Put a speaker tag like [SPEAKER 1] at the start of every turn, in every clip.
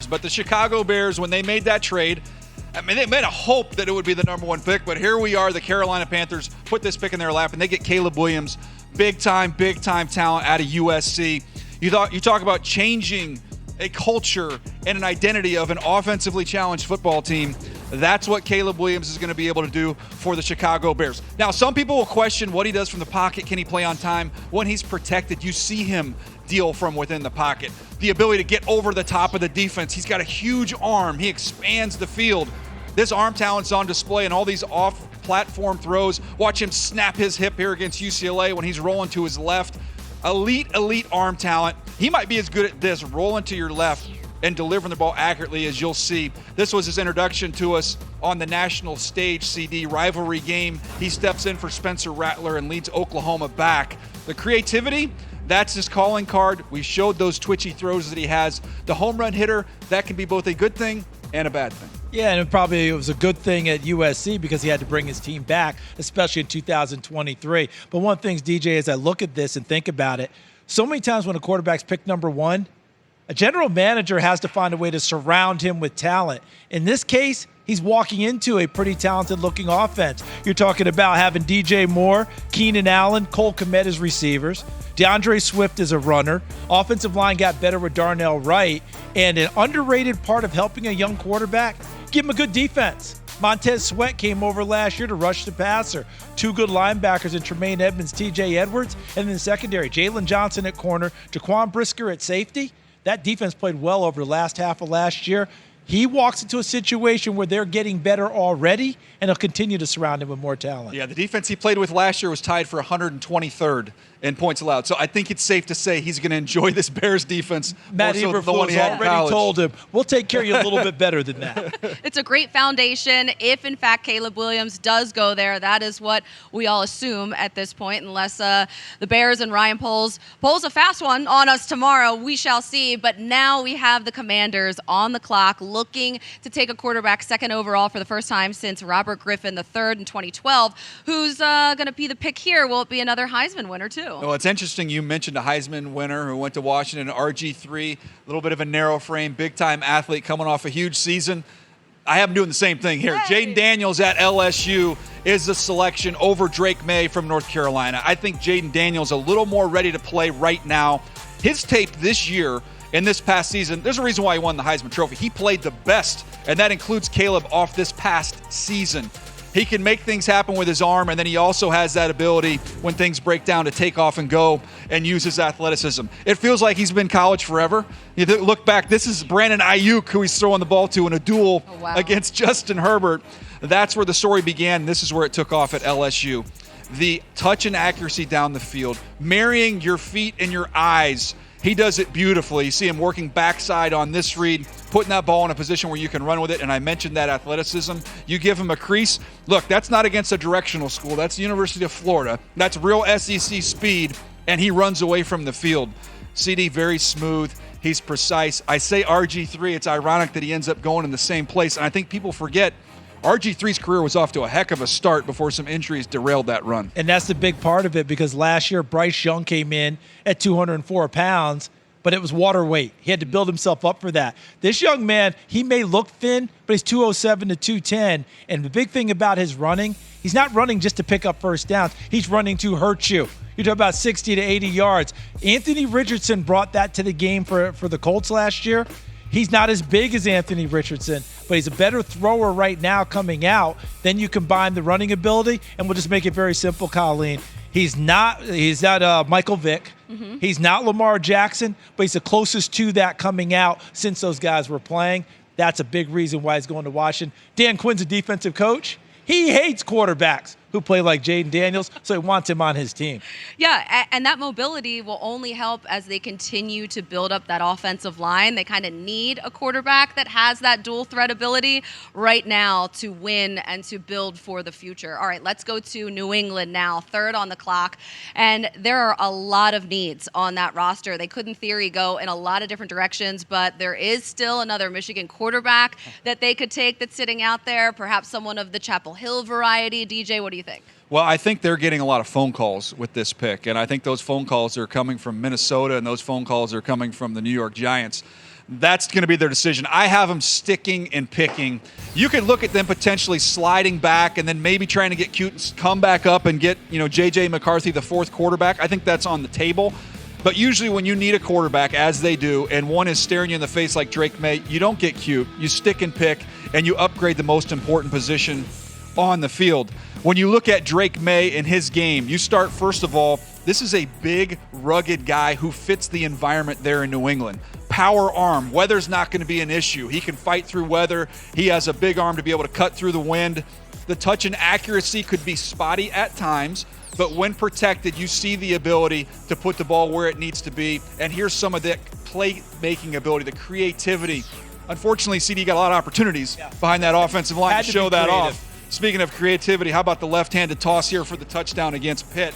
[SPEAKER 1] But the Chicago Bears, when they made that trade, I mean, they made a hope that it would be the number one pick, but here we are. The Carolina Panthers put this pick in their lap, and they get Caleb Williams, big time talent out of USC. You talk about changing a culture and an identity of an offensively challenged football team. That's what Caleb Williams is going to be able to do for the Chicago Bears. Now, some people will question what he does from the pocket. Can he play on time? When he's protected, you see him deal from within the pocket. The ability to get over the top of the defense. He's got a huge arm. He expands the field. This arm talent's on display in all these off-platform throws. Watch him snap his hip here against UCLA when he's rolling to his left. Elite arm talent. He might be as good at this, rolling to your left and delivering the ball accurately, as you'll see. This was his introduction to us on the national stage CD rivalry game. He steps in for Spencer Rattler and leads Oklahoma back. The creativity, that's his calling card. We showed those twitchy throws that he has. The home run hitter, that can be both a good thing and a bad thing.
[SPEAKER 2] Yeah, and it was a good thing at USC because he had to bring his team back, especially in 2023. But one thing, DJ, as I look at this and think about it, so many times when a quarterback's picked number one, a general manager has to find a way to surround him with talent. In this case, he's walking into a pretty talented-looking offense. You're talking about having DJ Moore, Keenan Allen, Cole Kmet as receivers. DeAndre Swift is a runner. Offensive line got better with Darnell Wright. And an underrated part of helping a young quarterback, give him a good defense. Montez Sweat came over last year to rush the passer. Two good linebackers in Tremaine Edmonds, TJ Edwards, and then the secondary, Jalen Johnson at corner, Jaquan Brisker at safety. That defense played well over the last half of last year. He walks into a situation where they're getting better already, and he'll continue to surround him with more talent.
[SPEAKER 1] Yeah, the defense he played with last year was tied for 123rd in points allowed. So I think it's safe to say he's going to enjoy this Bears defense.
[SPEAKER 2] Matt Eberflus already told him, we'll take care of you a little bit better than that.
[SPEAKER 3] It's a great foundation. If, in fact, Caleb Williams does go there, that is what we all assume at this point, unless the Bears and Ryan Poles a fast one on us tomorrow. We shall see. But now we have the Commanders on the clock looking to take a quarterback second overall for the first time since Robert Griffin III in 2012. Who's going to be the pick here? Will it be another Heisman winner, too?
[SPEAKER 1] Well, it's interesting you mentioned a Heisman winner who went to Washington, RG3, a little bit of a narrow frame, big-time athlete coming off a huge season. I have him doing the same thing here.
[SPEAKER 3] Hey.
[SPEAKER 1] Jaden Daniels at LSU is the selection over Drake May from North Carolina. I think Jaden Daniels a little more ready to play right now. His tape this year and this past season, there's a reason why he won the Heisman Trophy. He played the best, and that includes Caleb off this past season. He can make things happen with his arm, and then he also has that ability when things break down to take off and go and use his athleticism. It feels like he's been college forever. You look back, this is Brandon Ayuk who he's throwing the ball to in a duel against Justin Herbert. That's where the story began. This is where it took off at LSU. The touch and accuracy down the field, marrying your feet and your eyes. He does it beautifully. You see him working backside on this read, putting that ball in a position where you can run with it, and I mentioned that athleticism. You give him a crease. Look, that's not against a directional school. That's the University of Florida. That's real SEC speed, and he runs away from the field. CD, very smooth. He's precise. I say RG3. It's ironic that he ends up going in the same place, and I think people forget RG3's career was off to a heck of a start before some injuries derailed that run.
[SPEAKER 2] And that's the big part of it because last year Bryce Young came in at 204 pounds, but it was water weight. He had to build himself up for that. This young man, he may look thin, but he's 207 to 210. And the big thing about his running, he's not running just to pick up first downs. He's running to hurt you. You're talking about 60 to 80 yards. Anthony Richardson brought that to the game for the Colts last year. He's not as big as Anthony Richardson, but he's a better thrower right now coming out. Then you combine the running ability, and we'll just make it very simple, Colleen. He's not Michael Vick. Mm-hmm. He's not Lamar Jackson, but he's the closest to that coming out since those guys were playing. That's a big reason why he's going to Washington. Dan Quinn's a defensive coach. He hates quarterbacks who play like Jaden Daniels, so he wants him on his team.
[SPEAKER 3] Yeah, and that mobility will only help as they continue to build up that offensive line. They kind of need a quarterback that has that dual threat ability right now to win and to build for the future. All right, let's go to New England now, third on the clock. And there are a lot of needs on that roster. They could, in theory, go in a lot of different directions, but there is still another Michigan quarterback that they could take that's sitting out there, perhaps someone of the Chapel Hill variety. DJ, what do you think?
[SPEAKER 1] Well, I think they're getting a lot of phone calls with this pick, and I think those phone calls are coming from Minnesota, and those phone calls are coming from the New York Giants. That's going to be their decision. I have them sticking and picking. You could look at them potentially sliding back and then maybe trying to get cute and come back up and get, J.J. McCarthy, the fourth quarterback. I think that's on the table. But usually when you need a quarterback, as they do, and one is staring you in the face like Drake May, you don't get cute. You stick and pick, and you upgrade the most important position on the field. When you look at Drake May in his game, you start, first of all, this is a big, rugged guy who fits the environment there in New England. Power arm. Weather's not going to be an issue. He can fight through weather. He has a big arm to be able to cut through the wind. The touch and accuracy could be spotty at times, but when protected, you see the ability to put the ball where it needs to be. And here's some of the play-making ability, the creativity. Unfortunately, CD got a lot of opportunities behind that offensive line to show that off. Speaking of creativity, how about the left-handed toss here for the touchdown against Pitt?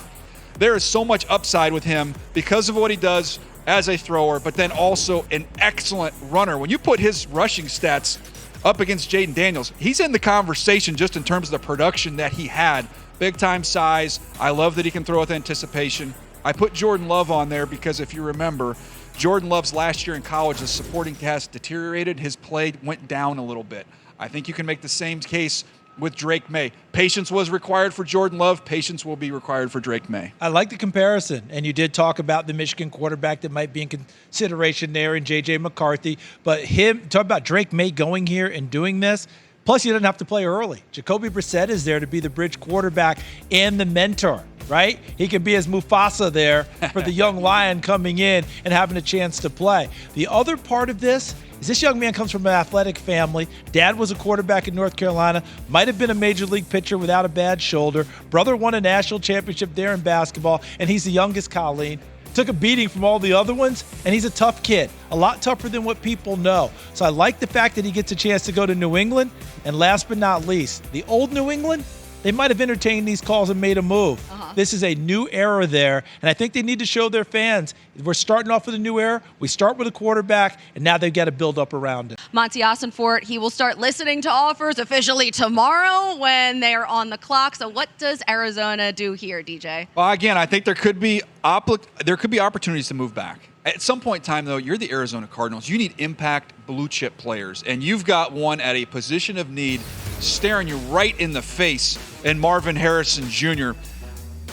[SPEAKER 1] There is so much upside with him because of what he does as a thrower, but then also an excellent runner. When you put his rushing stats up against Jaden Daniels, he's in the conversation just in terms of the production that he had. Big-time size. I love that he can throw with anticipation. I put Jordan Love on there because if you remember, Jordan Love's last year in college, the supporting cast deteriorated. His play went down a little bit. I think you can make the same case with Drake May. Patience was required for Jordan Love. Patience will be required for Drake May.
[SPEAKER 2] I like the comparison, and you did talk about the Michigan quarterback that might be in consideration there in J.J. McCarthy. But talk about Drake May going here and doing this. Plus, he doesn't have to play early. Jacoby Brissett is there to be the bridge quarterback and the mentor, right? He can be as Mufasa there for the young lion coming in and having a chance to play. The other part of this is this young man comes from an athletic family. Dad was a quarterback in North Carolina, might have been a major league pitcher without a bad shoulder. Brother won a national championship there in basketball, and he's the youngest, Colleen. Took a beating from all the other ones, and he's a tough kid, a lot tougher than what people know. So I like the fact that he gets a chance to go to New England. And last but not least, the old New England, they might have entertained these calls and made a move. This is a new era there, and I think they need to show their fans we're starting off with a new era. We start with a quarterback, and now they've got to build up around it.
[SPEAKER 3] Monty Austinfort, he will start listening to offers officially tomorrow when they are on the clock. So what does Arizona do here, DJ?
[SPEAKER 1] Well, again, I think there could be opportunities to move back. At some point in time, though, you're the Arizona Cardinals. You need impact blue-chip players, and you've got one at a position of need staring you right in the face in Marvin Harrison Jr.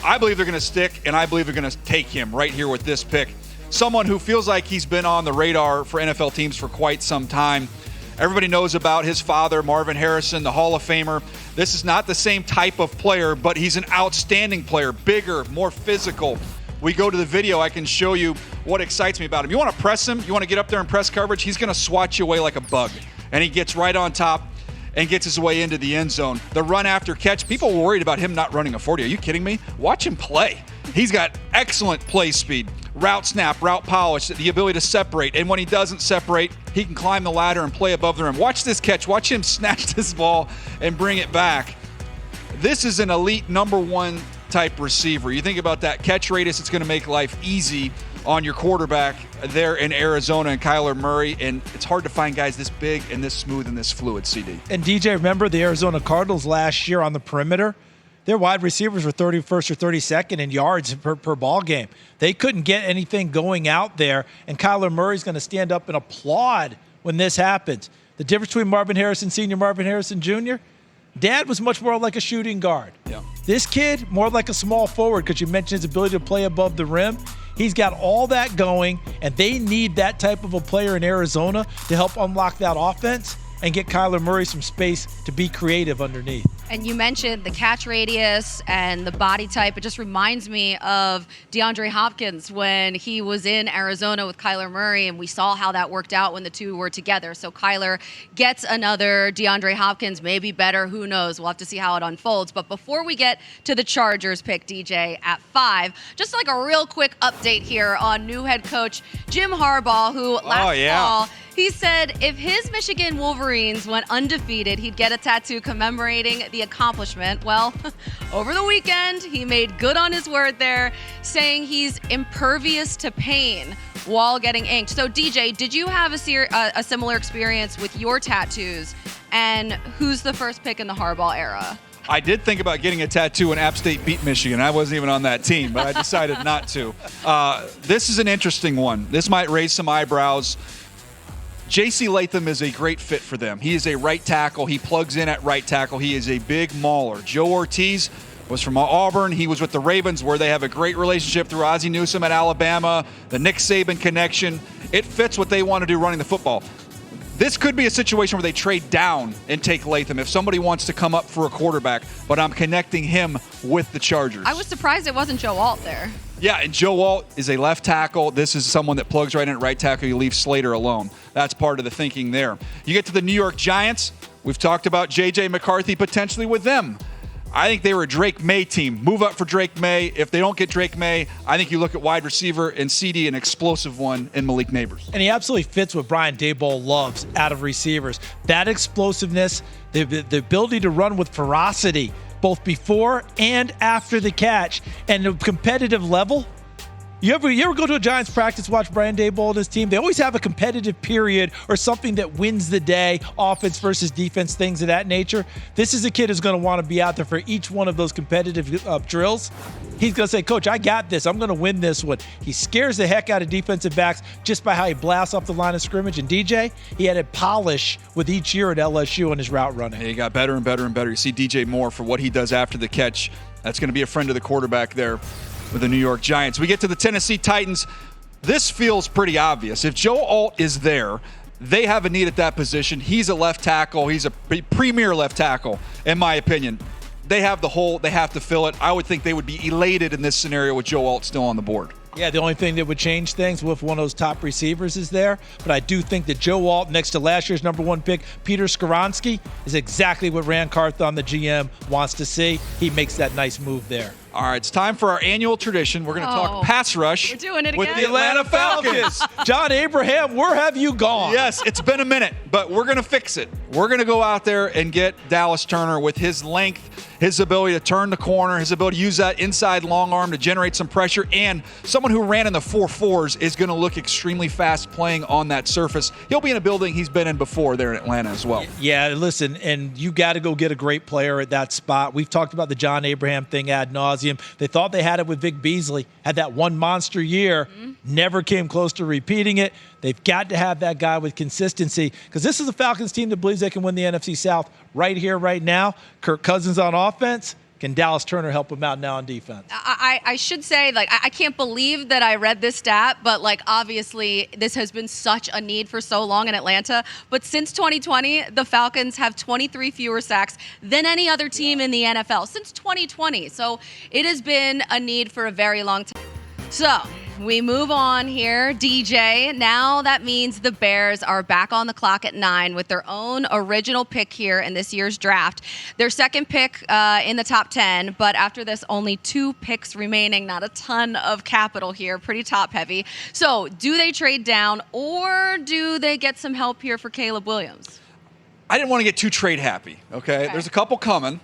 [SPEAKER 1] I believe they're going to stick, and I believe they're going to take him right here with this pick. Someone who feels like he's been on the radar for NFL teams for quite some time. Everybody knows about his father, Marvin Harrison, the Hall of Famer. This is not the same type of player, but he's an outstanding player, bigger, more physical. We go to the video, I can show you what excites me about him. You want to press him, you want to get up there and press coverage, he's going to swat you away like a bug. And he gets right on top and gets his way into the end zone. The run after catch, people were worried about him not running a 40. Are you kidding me? Watch him play. He's got excellent play speed, route snap, route polish, the ability to separate. And when he doesn't separate, he can climb the ladder and play above the rim. Watch this catch. Watch him snatch this ball and bring it back. This is an elite number one type receiver. You think about that catch radius, it's going to make life easy on your quarterback there in Arizona and Kyler Murray, and it's hard to find guys this big and this smooth and this fluid, CD.
[SPEAKER 2] And DJ, remember the Arizona Cardinals last year on the perimeter? Their wide receivers were 31st or 32nd in yards per ball game. They couldn't get anything going out there, and Kyler Murray's going to stand up and applaud when this happens. The difference between Marvin Harrison Sr., Marvin Harrison Jr., Dad was much more like a shooting guard.
[SPEAKER 1] Yeah.
[SPEAKER 2] This kid, more like a small forward, because you mentioned his ability to play above the rim. He's got all that going, and they need that type of a player in Arizona to help unlock that offense and get Kyler Murray some space to be creative underneath.
[SPEAKER 3] And you mentioned the catch radius and the body type. It just reminds me of DeAndre Hopkins when he was in Arizona with Kyler Murray, and we saw how that worked out when the two were together. So Kyler gets another DeAndre Hopkins, maybe better, who knows? We'll have to see how it unfolds. But before we get to the Chargers pick, DJ, at 5, just like a real quick update here on new head coach Jim Harbaugh, who last fall, he said if his Michigan Wolverines went undefeated, he'd get a tattoo commemorating the accomplishment. Well, over the weekend, he made good on his word there, saying he's impervious to pain while getting inked. So, DJ, did you have a similar experience with your tattoos? And who's the first pick in the Harbaugh era?
[SPEAKER 1] I did think about getting a tattoo when App State beat Michigan. I wasn't even on that team, but I decided not to. This is an interesting one. This might raise some eyebrows. J.C. Latham is a great fit for them. He is a right tackle. He plugs in at right tackle. He is a big mauler. Joe Ortiz was from Auburn. He was with the Ravens, where they have a great relationship through Ozzie Newsome at Alabama, the Nick Saban connection. It fits what they want to do running the football. This could be a situation where they trade down and take Latham if somebody wants to come up for a quarterback, but I'm connecting him with the Chargers.
[SPEAKER 3] I was surprised it wasn't Joe Alt there.
[SPEAKER 1] Yeah, and Joe Alt is a left tackle. This is someone that plugs right in at right tackle. You leave Slater alone. That's part of the thinking there. You get to the New York Giants. We've talked about J.J. McCarthy potentially with them. I think they were a Drake May team. Move up for Drake May. If they don't get Drake May, I think you look at wide receiver and CD, an explosive one, in Malik Neighbors.
[SPEAKER 2] And he absolutely fits what Brian Daboll loves out of receivers. That explosiveness, the ability to run with ferocity, both before and after the catch, and the competitive level. You ever go to a Giants practice, watch Brian Daboll and his team? They always have a competitive period or something that wins the day, offense versus defense, things of that nature. This is a kid who's going to want to be out there for each one of those competitive drills. He's going to say, Coach, I got this. I'm going to win this one. He scares the heck out of defensive backs just by how he blasts off the line of scrimmage. And DJ, he had a polish with each year at LSU on his route running.
[SPEAKER 1] He got better and better and better. You see DJ Moore for what he does after the catch. That's going to be a friend of the quarterback there with the New York Giants. We get to the Tennessee Titans. This feels pretty obvious. If Joe Alt is there, they have a need at that position. He's a left tackle. He's a premier left tackle, in my opinion. They have the hole. They have to fill it. I would think they would be elated in this scenario with Joe Alt still on the board.
[SPEAKER 2] Yeah, the only thing that would change things if one of those top receivers is there. But I do think that Joe Alt, next to last year's number one pick, Peter Skoronski, is exactly what Rand Carthon, the GM, wants to see. He makes that nice move there.
[SPEAKER 1] All right, it's time for our annual tradition. We're going to talk pass rush.
[SPEAKER 3] We're doing it
[SPEAKER 1] with
[SPEAKER 3] again.
[SPEAKER 1] the Atlanta Falcons.
[SPEAKER 2] John Abraham, where have you gone?
[SPEAKER 1] Yes, it's been a minute, but we're going to fix it. We're going to go out there and get Dallas Turner with his length, his ability to turn the corner, his ability to use that inside long arm to generate some pressure, and someone who ran in the 4.4s is going to look extremely fast playing on that surface. He'll be in a building he's been in before there in Atlanta as well.
[SPEAKER 2] Yeah, listen, and you got to go get a great player at that spot. We've talked about the John Abraham thing ad nauseum. They thought they had it with Vic Beasley, had that one monster year, never came close to repeating it. They've got to have that guy with consistency, because this is a Falcons team that believes they can win the NFC South right here, right now. Kirk Cousins on offense. Can Dallas Turner help him out now on defense?
[SPEAKER 3] I should say, I can't believe that I read this stat, but, obviously this has been such a need for so long in Atlanta. But since 2020, the Falcons have 23 fewer sacks than any other team in the NFL. Since 2020. So it has been a need for a very long time. So we move on here. DJ, now that means the Bears are back on the clock at 9 with their own original pick here in this year's draft. Their second pick in the top 10, but after this, only 2 picks remaining. Not a ton of capital here, pretty top heavy. So do they trade down, or do they get some help here for Caleb Williams?
[SPEAKER 1] I didn't want to get too trade happy, okay? There's a couple coming.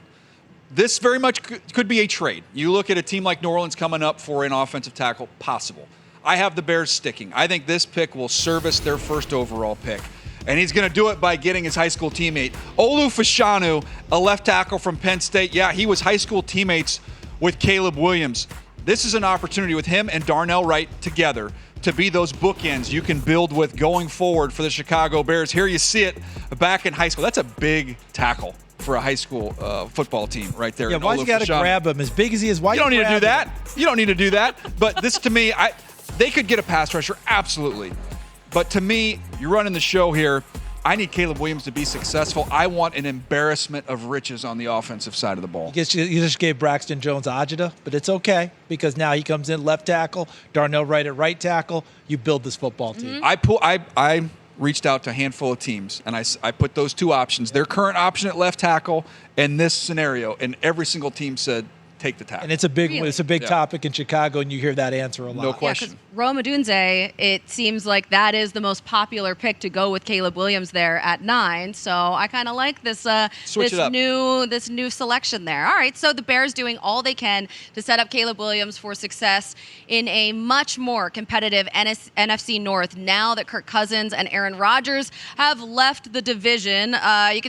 [SPEAKER 1] This very much could be a trade. You look at a team like New Orleans coming up for an offensive tackle, possible. I have the Bears sticking. I think this pick will service their first overall pick. And he's going to do it by getting his high school teammate. Olu Fashanu, a left tackle from Penn State. Yeah, he was high school teammates with Caleb Williams. This is an opportunity with him and Darnell Wright together to be those bookends you can build with going forward for the Chicago Bears. Here you see it back in high school. That's a big tackle for a high school football team right there.
[SPEAKER 2] Yeah, why you got to grab him? As big as he is, why
[SPEAKER 1] you don't need to do that. You don't need to do that. But this, to me, they could get a pass rusher, absolutely. But to me, you're running the show here. I need Caleb Williams to be successful. I want an embarrassment of riches on the offensive side of the ball.
[SPEAKER 2] You just gave Braxton Jones Ajita, but it's okay, because now he comes in left tackle, Darnell Wright at right tackle. You build this football team.
[SPEAKER 1] I reached out to a handful of teams, and I put those 2 options, their current option at left tackle and this scenario, and every single team said, take the tackle.
[SPEAKER 2] And it's a big topic in Chicago, and you hear that answer a lot.
[SPEAKER 1] No question.
[SPEAKER 3] Yeah, Rome Odunze, it seems like that is the most popular pick to go with Caleb Williams there at 9. So I kind of like this new selection there. All right, so the Bears doing all they can to set up Caleb Williams for success in a much more competitive NFC North now that Kirk Cousins and Aaron Rodgers have left the division.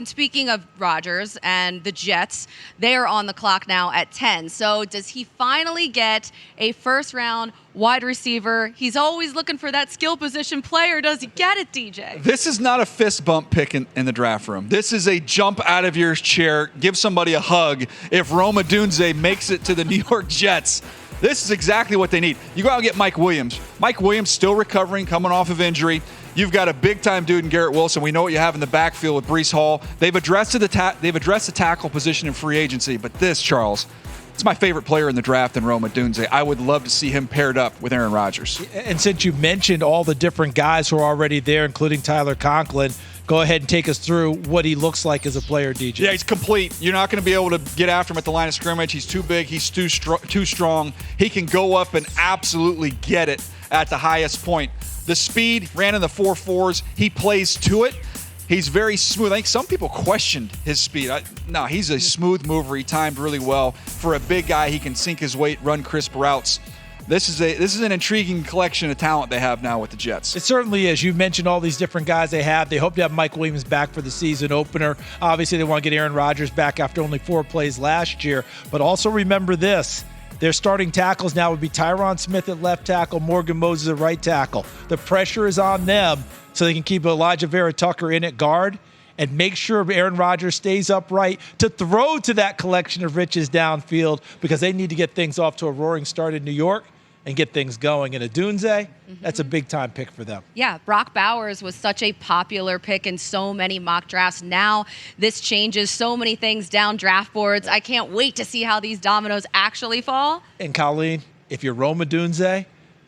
[SPEAKER 3] Speaking of Rodgers and the Jets, they are on the clock now at 10. again. So does he finally get a first-round wide receiver? He's always looking for that skill position player. Does he get it, DJ?
[SPEAKER 1] This is not a fist bump pick in the draft room. This is a jump out of your chair, give somebody a hug if Rome Odunze makes it to the New York Jets. This is exactly what they need. You go out and get Mike Williams. Mike Williams still recovering, coming off of injury. You've got a big-time dude in Garrett Wilson. We know what you have in the backfield with Breece Hall. They've addressed the tackle position in free agency, but this, Charles, it's my favorite player in the draft in Rome Odunze. I would love to see him paired up with Aaron Rodgers.
[SPEAKER 2] And since you mentioned all the different guys who are already there, including Tyler Conklin, go ahead and take us through what he looks like as a player, DJ.
[SPEAKER 1] Yeah, he's complete. You're not going to be able to get after him at the line of scrimmage. He's too big. He's too strong. He can go up and absolutely get it at the highest point. The speed, ran in the 4.4s. He plays to it. He's very smooth. I think some people questioned his speed. No, he's a smooth mover. He timed really well. For a big guy, he can sink his weight, run crisp routes. This is an intriguing collection of talent they have now with the Jets.
[SPEAKER 2] It certainly is. You mentioned all these different guys they have. They hope to have Mike Williams back for the season opener. Obviously, they want to get Aaron Rodgers back after only 4 plays last year. But also remember this. Their starting tackles now would be Tyron Smith at left tackle, Morgan Moses at right tackle. The pressure is on them so they can keep Elijah Vera Tucker in at guard and make sure Aaron Rodgers stays upright to throw to that collection of riches downfield because they need to get things off to a roaring start in New York and get things going. And Odunze, that's a big-time pick for them.
[SPEAKER 3] Yeah, Brock Bowers was such a popular pick in so many mock drafts. Now this changes so many things down draft boards. I can't wait to see how these dominoes actually fall.
[SPEAKER 2] And Colleen, if you're Rome Odunze,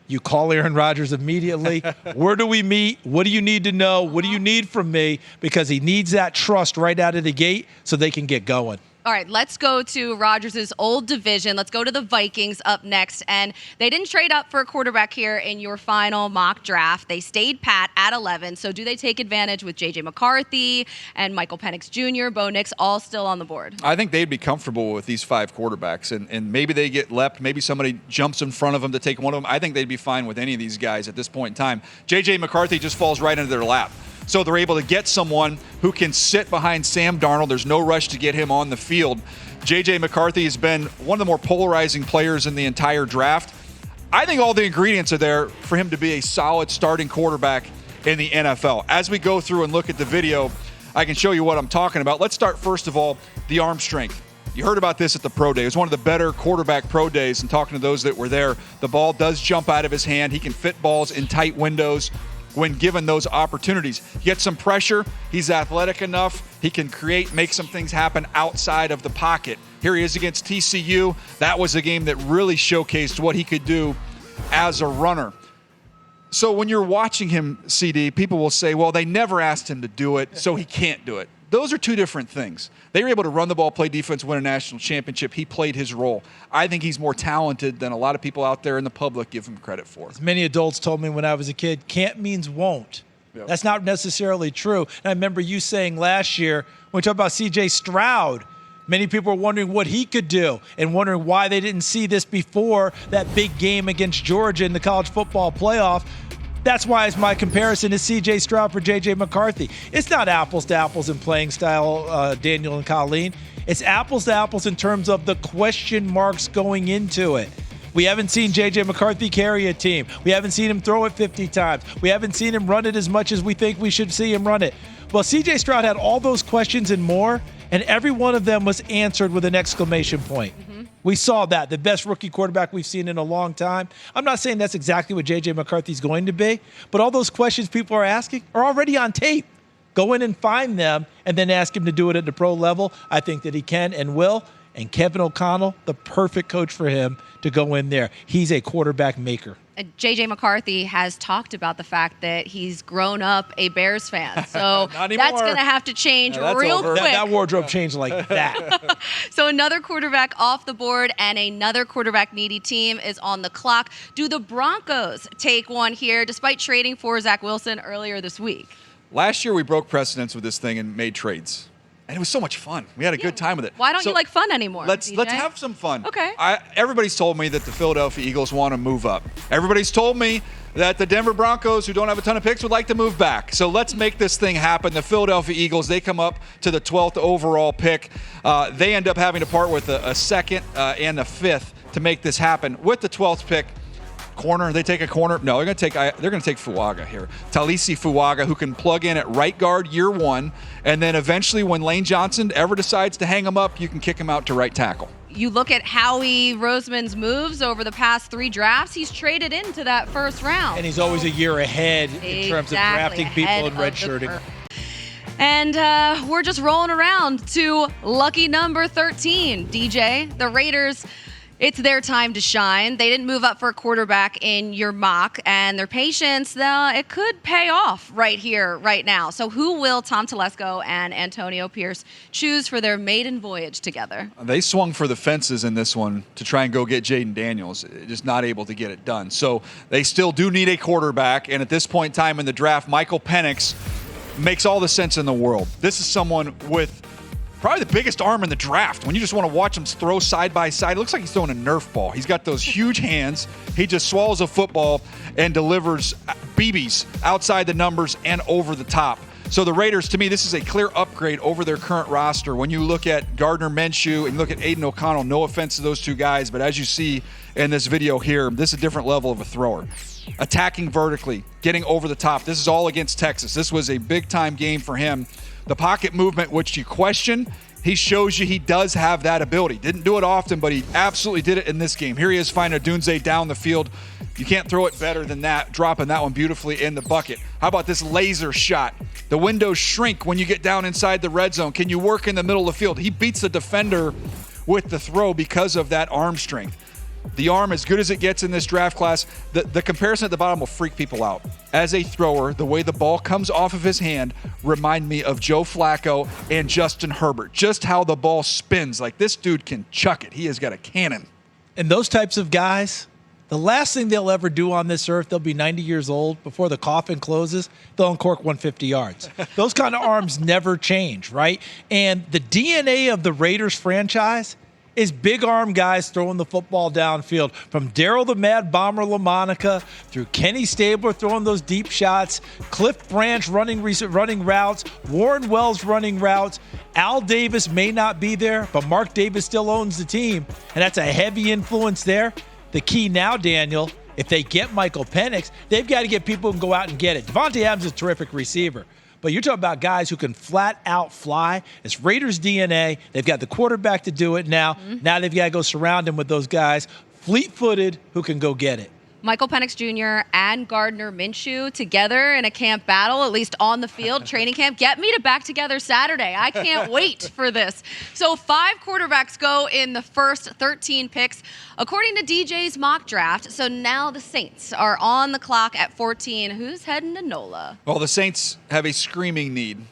[SPEAKER 2] you call Aaron Rodgers immediately. Where do we meet? What do you need to know? What do you need from me? Because he needs that trust right out of the gate so they can get going.
[SPEAKER 3] All right, let's go to Rodgers' old division. Let's go to the Vikings up next. And they didn't trade up for a quarterback here in your final mock draft. They stayed pat at 11. So do they take advantage with J.J. McCarthy and Michael Penix Jr., Bo Nix, all still on the board?
[SPEAKER 1] I think they'd be comfortable with these 5 quarterbacks. And maybe they get leapt. Maybe somebody jumps in front of them to take one of them. I think they'd be fine with any of these guys at this point in time. J.J. McCarthy just falls right into their lap. So they're able to get someone who can sit behind Sam Darnold. There's no rush to get him on the field. J.J. McCarthy has been one of the more polarizing players in the entire draft. I think all the ingredients are there for him to be a solid starting quarterback in the NFL. As we go through and look at the video, I can show you what I'm talking about. Let's start, first of all, the arm strength. You heard about this at the pro day. It was one of the better quarterback pro days, and talking to those that were there, the ball does jump out of his hand. He can fit balls in tight windows when given those opportunities. He gets some pressure. He's athletic enough. He can create, make some things happen outside of the pocket. Here he is against TCU. That was a game that really showcased what he could do as a runner. So when you're watching him, CD, people will say, well, they never asked him to do it, so he can't do it. Those are two different things. They were able to run the ball, play defense, win a national championship. He played his role. I think he's more talented than a lot of people out there in the public give him credit for.
[SPEAKER 2] As many adults told me when I was a kid, can't means won't. Yep. That's not necessarily true. And I remember you saying last year, when we talked about C.J. Stroud, many people were wondering what he could do and wondering why they didn't see this before that big game against Georgia in the college football playoff. That's why it's my comparison is C.J. Stroud for J.J. McCarthy. It's not apples to apples in playing style, Daniel and Colleen. It's apples to apples in terms of the question marks going into it. We haven't seen J.J. McCarthy carry a team. We haven't seen him throw it 50 times. We haven't seen him run it as much as we think we should see him run it. Well, C.J. Stroud had all those questions and more, and every one of them was answered with an exclamation point. We saw that, the best rookie quarterback we've seen in a long time. I'm not saying that's exactly what J.J. McCarthy's going to be, but all those questions people are asking are already on tape. Go in and find them and then ask him to do it at the pro level. I think that he can and will. And Kevin O'Connell, the perfect coach for him to go in there. He's a quarterback maker.
[SPEAKER 3] J.J. McCarthy has talked about the fact that he's grown up a Bears fan. So that's going to have to change real quick.
[SPEAKER 2] That wardrobe changed like that.
[SPEAKER 3] So another quarterback off the board and another quarterback needy team is on the clock. Do the Broncos take one here despite trading for Zach Wilson earlier this week?
[SPEAKER 1] Last year we broke precedents with this thing and made trades. And it was so much fun. We had a good time with it.
[SPEAKER 3] Why don't you like fun anymore?
[SPEAKER 1] Let's
[SPEAKER 3] DJ?
[SPEAKER 1] have some fun.
[SPEAKER 3] Okay.
[SPEAKER 1] Everybody's told me that the Philadelphia Eagles want to move up. Everybody's told me that the Denver Broncos, who don't have a ton of picks, would like to move back. So let's make this thing happen. The Philadelphia Eagles, they come up to the 12th overall pick. They end up having to part with a second and a fifth to make this happen. With the 12th pick, corner, they take a corner. No, they're going to take Fuaga here. Talisi Fuaga, who can plug in at right guard year one, and then eventually when Lane Johnson ever decides to hang him up, you can kick him out to right tackle.
[SPEAKER 3] You look at Howie Roseman's moves over the past 3 drafts, he's traded into that first round.
[SPEAKER 2] And he's always a year ahead in terms of drafting people and redshirting.
[SPEAKER 3] And we're just rolling around to lucky number 13, DJ. The Raiders, it's their time to shine. They didn't move up for a quarterback in your mock, and their patience, it could pay off right here, right now. So who will Tom Telesco and Antonio Pierce choose for their maiden voyage together?
[SPEAKER 1] They swung for the fences in this one to try and go get Jaden Daniels, just not able to get it done. So they still do need a quarterback, and at this point in time in the draft, Michael Penix makes all the sense in the world. This is someone with probably the biggest arm in the draft. When you just want to watch him throw side by side, it looks like he's throwing a Nerf ball. He's got those huge hands. He just swallows a football and delivers BBs outside the numbers and over the top. So the Raiders, to me, this is a clear upgrade over their current roster. When you look at Gardner Minshew and you look at Aiden O'Connell, no offense to those two guys, but as you see in this video here, this is a different level of a thrower. Attacking vertically, getting over the top. This is all against Texas. This was a big-time game for him. The pocket movement, which you question, he shows you he does have that ability. Didn't do it often, but he absolutely did it in this game. Here he is finding Odunze down the field. You can't throw it better than that, dropping that one beautifully in the bucket. How about this laser shot? The windows shrink when you get down inside the red zone. Can you work in the middle of the field? He beats the defender with the throw because of that arm strength. The arm, as good as it gets in this draft class, the comparison at the bottom will freak people out. As a thrower, the way the ball comes off of his hand remind me of Joe Flacco and Justin Herbert. Just how the ball spins. Like, this dude can chuck it. He has got a cannon.
[SPEAKER 2] And those types of guys, the last thing they'll ever do on this earth, they'll be 90 years old. Before the coffin closes, they'll uncork 150 yards. Those kind of arms never change, right? And the DNA of the Raiders franchise is big arm guys throwing the football downfield. From Daryl the Mad Bomber LaMonica through Kenny Stabler throwing those deep shots, Cliff Branch running routes, Warren Wells running routes. Al Davis may not be there, but Mark Davis still owns the team, and that's a heavy influence there. The key now, Daniel, if they get Michael Penix, they've got to get people who can go out and get it. Devontae Adams is a terrific receiver. But you're talking about guys who can flat out fly. It's Raiders DNA. They've got the quarterback to do it now. Now they've got to go surround him with those guys, fleet-footed, who can go get it.
[SPEAKER 3] Michael Penix Jr. and Gardner Minshew together in a camp battle, at least on the field, training camp. Get me to back together Saturday. I can't wait for this. So 5 quarterbacks go in the first 13 picks, according to DJ's mock draft. So now the Saints are on the clock at 14. Who's heading to NOLA?
[SPEAKER 1] Well, the Saints have a screaming need.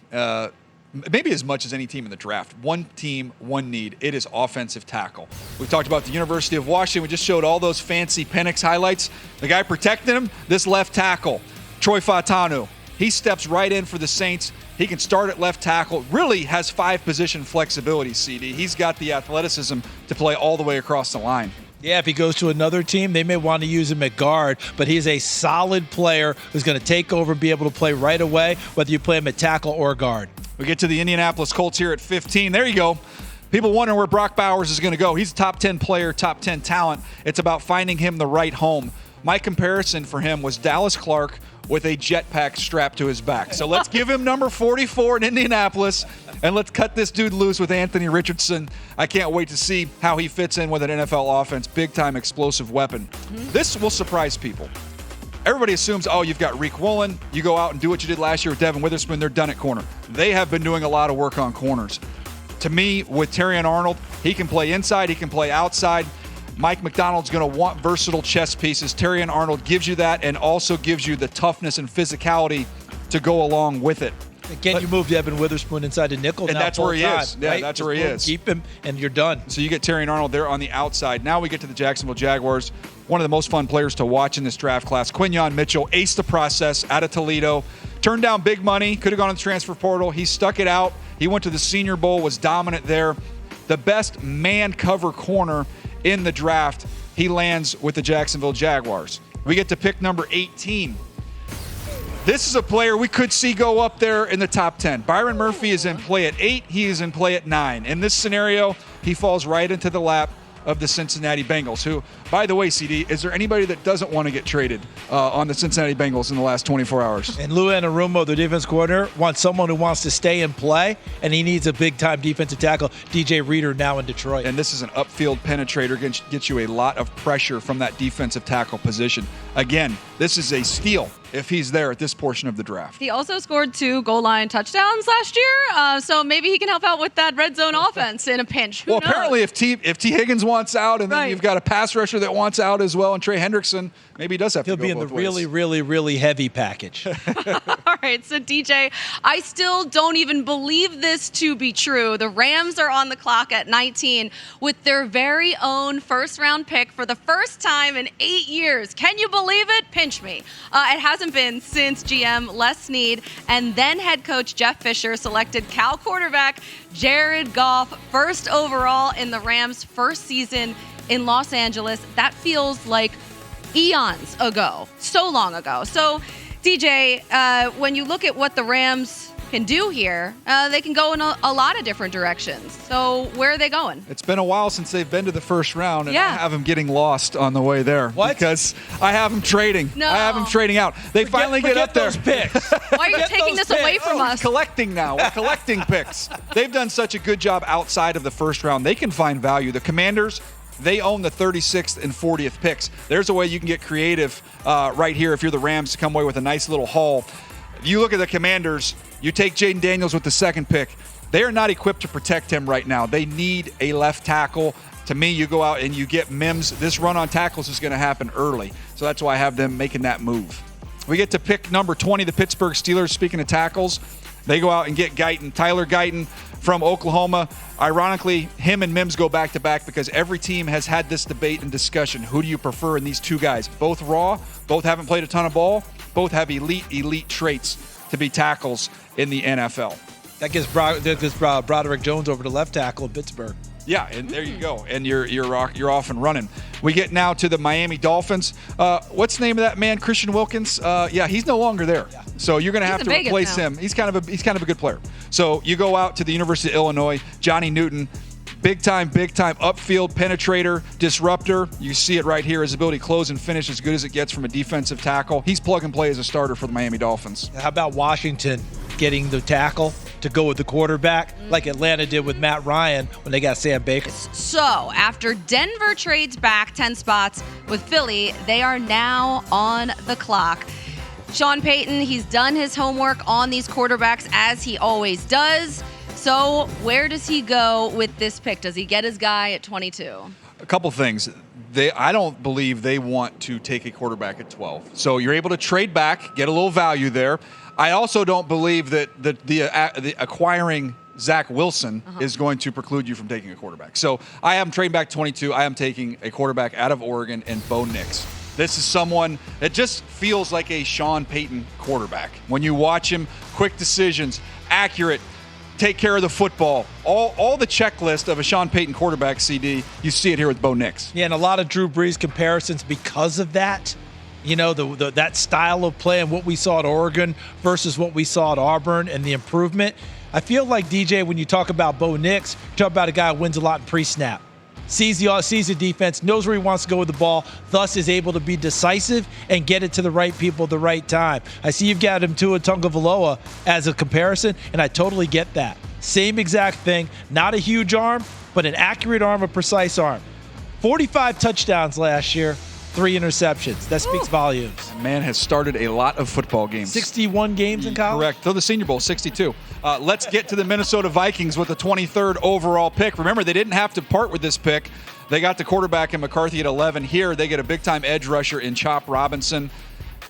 [SPEAKER 1] Maybe as much as any team in the draft. One team, one need. It is offensive tackle. We talked about the University of Washington. We just showed all those fancy Penix highlights. The guy protecting him, this left tackle, Troy Fautanu. He steps right in for the Saints. He can start at left tackle. Really has 5-position flexibility, CD. He's got the athleticism to play all the way across the line.
[SPEAKER 2] Yeah, if he goes to another team, they may want to use him at guard, but he's a solid player who's going to take over and be able to play right away, whether you play him at tackle or guard.
[SPEAKER 1] We get to the Indianapolis Colts here at 15. There you go. People wondering where Brock Bowers is going to go. He's a top 10 player, top 10 talent. It's about finding him the right home. My comparison for him was Dallas Clark with a jetpack strapped to his back. So let's give him number 44 in Indianapolis, and let's cut this dude loose with Anthony Richardson. I can't wait to see how he fits in with an NFL offense. Big-time explosive weapon. This will surprise people. Everybody assumes, oh, you've got Reek Woolen. You go out and do what you did last year with Devin Witherspoon. They're done at corner. They have been doing a lot of work on corners. To me, with Terrion Arnold, he can play inside. He can play outside. Mike McDonald's going to want versatile chess pieces. Terrion Arnold gives you that and also gives you the toughness and physicality to go along with it.
[SPEAKER 2] Can you move Devin Witherspoon inside the nickel?
[SPEAKER 1] And
[SPEAKER 2] now
[SPEAKER 1] that's where he is. Yeah,
[SPEAKER 2] right?
[SPEAKER 1] that's where he is.
[SPEAKER 2] Keep him, and you're done.
[SPEAKER 1] So you get Terrion Arnold there on the outside. Now we get to the Jacksonville Jaguars. One of the most fun players to watch in this draft class. Quinyon Mitchell aced the process out of Toledo. Turned down big money, could have gone to the transfer portal. He stuck it out. He went to the Senior Bowl, was dominant there. The best man cover corner in the draft. He lands with the Jacksonville Jaguars. We get to pick number 18. This is a player we could see go up there in the top 10. Byron Murphy is in play at 8. He is in play at 9. In this scenario, he falls right into the lap of the Cincinnati Bengals, who, by the way, CD, is there anybody that doesn't want to get traded on the Cincinnati Bengals in the last 24 hours?
[SPEAKER 2] And Lou Anarumo, the defense coordinator, wants someone who wants to stay and play, and he needs a big-time defensive tackle. DJ Reader now in Detroit.
[SPEAKER 1] And this is an upfield penetrator, gets you a lot of pressure from that defensive tackle position. Again, this is a steal if he's there at this portion of the draft.
[SPEAKER 3] He also scored 2 goal line touchdowns last year, so maybe he can help out with that red zone offense in a pinch. Who knows?
[SPEAKER 1] Apparently if T. Higgins wants out, and then
[SPEAKER 3] Right.
[SPEAKER 1] you've got a pass rusher that wants out as well, and Trey Hendrickson, maybe he does have
[SPEAKER 2] He'll
[SPEAKER 1] to go
[SPEAKER 2] be in the
[SPEAKER 1] both ways.
[SPEAKER 2] really heavy package.
[SPEAKER 3] All right, so DJ, I still don't even believe this to be true. The Rams are on the clock at 19 with their very own first-round pick for the first time in 8 years. Can you believe it? Pinch me. It hasn't been since GM Les Snead and then head coach Jeff Fisher selected Cal quarterback Jared Goff first overall in the Rams' first season in Los Angeles. That feels like eons ago, so long ago. So, DJ, when you look at what the Rams can do here, they can go in a lot of different directions. So where are they going?
[SPEAKER 1] It's been a while since they've been to the first round, and
[SPEAKER 3] Yeah.
[SPEAKER 1] I have them getting lost on the way there.
[SPEAKER 2] What?
[SPEAKER 1] Because I have them trading.
[SPEAKER 3] No.
[SPEAKER 1] I have them trading out. They finally get up there.
[SPEAKER 2] Those picks.
[SPEAKER 3] Why are you
[SPEAKER 2] Forget
[SPEAKER 3] taking
[SPEAKER 2] those
[SPEAKER 3] this away
[SPEAKER 2] picks.
[SPEAKER 3] from
[SPEAKER 1] We're
[SPEAKER 3] us?
[SPEAKER 1] collecting now. We're collecting picks. They've done such a good job outside of the first round. They can find value. The Commanders, they own the 36th and 40th picks. There's a way you can get creative right here if you're the Rams to come away with a nice little haul. You look at the Commanders, you take Jaden Daniels with the second pick. They are not equipped to protect him right now. They need a left tackle. To me, you go out and you get Mims. This run on tackles is going to happen early. So that's why I have them making that move. We get to pick number 20, the Pittsburgh Steelers. Speaking of tackles, they go out and get Guyton, Tyler Guyton from Oklahoma. Ironically, him and Mims go back-to-back because every team has had this debate and discussion. Who do you prefer in these two guys? Both raw, both haven't played a ton of ball, both have elite traits to be tackles in the NFL.
[SPEAKER 2] That gives Broderick Jones over to left tackle in Pittsburgh.
[SPEAKER 1] Yeah, and there you go. And you're off and running. We get now to the Miami Dolphins. What's the name of that man? Christian Wilkins? Yeah, he's no longer there. Yeah. So you're going to have to
[SPEAKER 3] Vegas
[SPEAKER 1] replace
[SPEAKER 3] now.
[SPEAKER 1] him. He's kind of a good player. So you go out to the University of Illinois, Johnny Newton. Big time upfield penetrator, disruptor. You see it right here. His ability to close and finish as good as it gets from a defensive tackle. He's plug and play as a starter for the Miami Dolphins.
[SPEAKER 2] How about Washington getting the tackle to go with the quarterback like Atlanta did with Matt Ryan when they got Sam Baker?
[SPEAKER 3] So, after Denver trades back 10 spots with Philly, they are now on the clock. Sean Payton, he's done his homework on these quarterbacks as he always does. So, where does he go with this pick? Does he get his guy at 22?
[SPEAKER 1] A couple things. I don't believe they want to take a quarterback at 12. So you're able to trade back, get a little value there. I also don't believe that the acquiring Zach Wilson is going to preclude you from taking a quarterback. So I am trading back 22. I am taking a quarterback out of Oregon and Bo Nix. This is someone that just feels like a Sean Payton quarterback. When you watch him, quick decisions, accurate, take care of the football, all the checklist of a Sean Payton quarterback, CD, you see it here with Bo Nix.
[SPEAKER 2] Yeah, and a lot of Drew Brees comparisons because of that. You know, that style of play and what we saw at Oregon versus what we saw at Auburn and the improvement. I feel like, DJ, when you talk about Bo Nix, you talk about a guy who wins a lot in pre-snap. Sees the defense, knows where he wants to go with the ball, thus is able to be decisive and get it to the right people at the right time. I see you've got him Tua Tagovailoa as a comparison, and I totally get that. Same exact thing. Not a huge arm, but an accurate arm, a precise arm. 45 touchdowns last year, 3 interceptions. That speaks volumes.
[SPEAKER 1] Man has started a lot of football games.
[SPEAKER 2] 61 games in college?
[SPEAKER 1] Correct. Till the Senior Bowl, 62. Let's get to the Minnesota Vikings with the 23rd overall pick. Remember, they didn't have to part with this pick. They got the quarterback in McCarthy at 11. Here, they get a big-time edge rusher in Chop Robinson.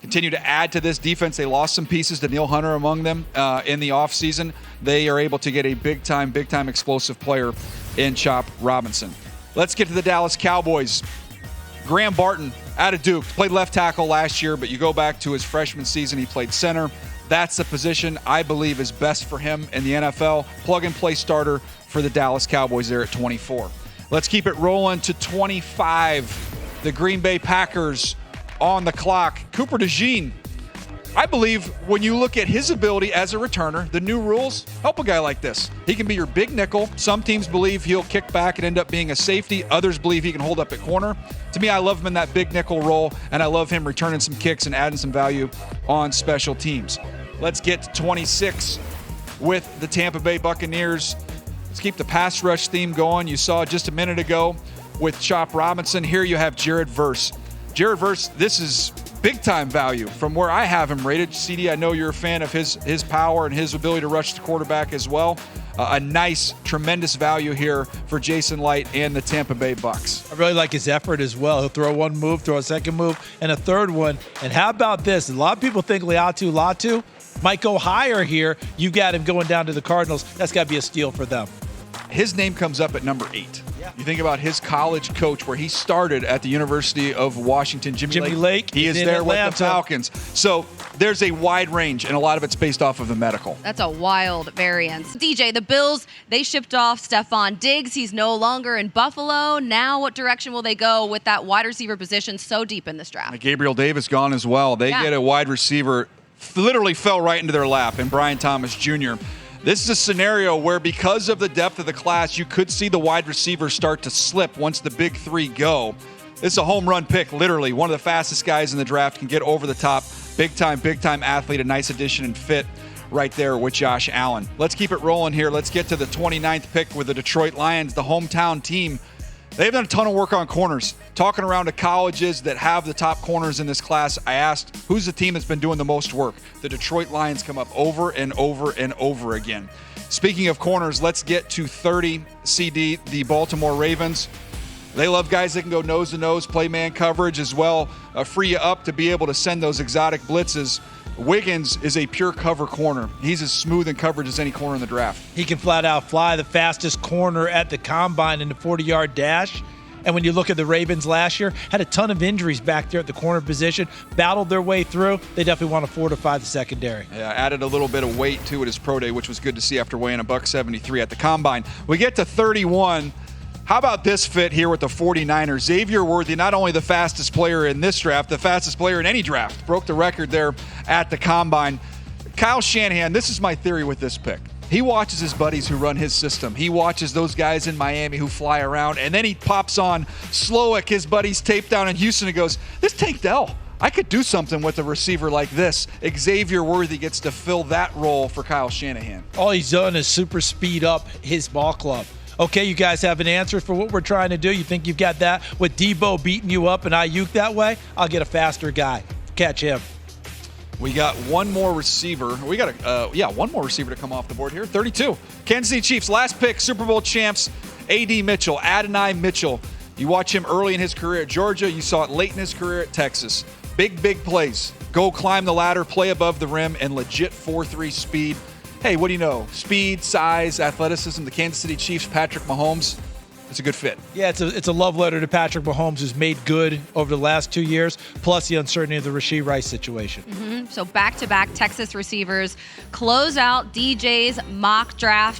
[SPEAKER 1] Continue to add to this defense. They lost some pieces to Neil Hunter among them in the offseason. They are able to get a big-time explosive player in Chop Robinson. Let's get to the Dallas Cowboys. Graham Barton out of Duke, played left tackle last year, but you go back to his freshman season, he played center. That's the position I believe is best for him in the NFL. Plug-and-play starter for the Dallas Cowboys there at 24. Let's keep it rolling to 25. The Green Bay Packers on the clock. Cooper DeJean. I believe when you look at his ability as a returner, the new rules help a guy like this. He can be your big nickel. Some teams believe he'll kick back and end up being a safety. Others believe he can hold up at corner. To me, I love him in that big nickel role, and I love him returning some kicks and adding some value on special teams. Let's get to 26 with the Tampa Bay Buccaneers. Let's keep the pass rush theme going. You saw just a minute ago with Chop Robinson. Here you have Jared Verse. Jared Verse, this is big-time value from where I have him rated. CD, I know you're a fan of his power and his ability to rush the quarterback as well. A nice, tremendous value here for Jason Light and the Tampa Bay Bucks.
[SPEAKER 2] I really like his effort as well. He'll throw one move, throw a second move, and a third one. And how about this? A lot of people think Latu might go higher here. You got him going down to the Cardinals. That's got to be a steal for them.
[SPEAKER 1] His name comes up at number 8. Yeah. You think about his college coach where he started at the University of Washington, Jimmy Lake. He is there with the Falcons. So there's a wide range, and a lot of it's based off of the medical.
[SPEAKER 3] That's a wild variance. DJ, the Bills, they shipped off Stephon Diggs. He's no longer in Buffalo. Now what direction will they go with that wide receiver position so deep in this draft?
[SPEAKER 1] Gabriel Davis gone as well. They get a wide receiver, literally fell right into their lap, and Brian Thomas Jr. This is a scenario where because of the depth of the class, you could see the wide receivers start to slip once the big three go. This is a home run pick, literally. One of the fastest guys in the draft, can get over the top. Big time athlete, a nice addition and fit right there with Josh Allen. Let's keep it rolling here. Let's get to the 29th pick with the Detroit Lions, the hometown team. They've done a ton of work on corners. Talking around to colleges that have the top corners in this class, I asked, who's the team that's been doing the most work? The Detroit Lions come up over and over and over again. Speaking of corners, let's get to 30, CD, the Baltimore Ravens. They love guys that can go nose-to-nose, play man coverage as well, free you up to be able to send those exotic blitzes. Wiggins is a pure cover corner. He's as smooth in coverage as any corner in the draft.
[SPEAKER 2] He can flat out fly, the fastest corner at the combine in the 40-yard dash. And when you look at the Ravens last year, had a ton of injuries back there at the corner position, battled their way through. They definitely want to fortify the secondary.
[SPEAKER 1] Yeah, added a little bit of weight to it his pro day, which was good to see after weighing $173 at the combine. We get to 31. How about this fit here with the 49ers? Xavier Worthy, not only the fastest player in this draft, the fastest player in any draft. Broke the record there at the combine. Kyle Shanahan, this is my theory with this pick. He watches his buddies who run his system. He watches those guys in Miami who fly around, and then he pops on Slowick, his buddy's taped down in Houston, and goes, this Tank Dell, I could do something with a receiver like this. Xavier Worthy gets to fill that role for Kyle Shanahan.
[SPEAKER 2] All he's done is super speed up his ball club. Okay, you guys have an answer for what we're trying to do. You think you've got that with Debo beating you up and Ayuk that way? I'll get a faster guy. Catch him.
[SPEAKER 1] We got one more receiver. We got one more receiver to come off the board here. 32. Kansas City Chiefs, last pick, Super Bowl champs, A.D. Mitchell, Adonai Mitchell. You watch him early in his career at Georgia. You saw it late in his career at Texas. Big plays. Go climb the ladder, play above the rim, and legit 4.3 speed. Hey, what do you know? Speed, size, athleticism, the Kansas City Chiefs, Patrick Mahomes. It's a good fit.
[SPEAKER 2] Yeah, it's a love letter to Patrick Mahomes, who's made good over the last 2 years, plus the uncertainty of the Rashee Rice situation.
[SPEAKER 3] So back-to-back Texas receivers close out DJ's mock draft.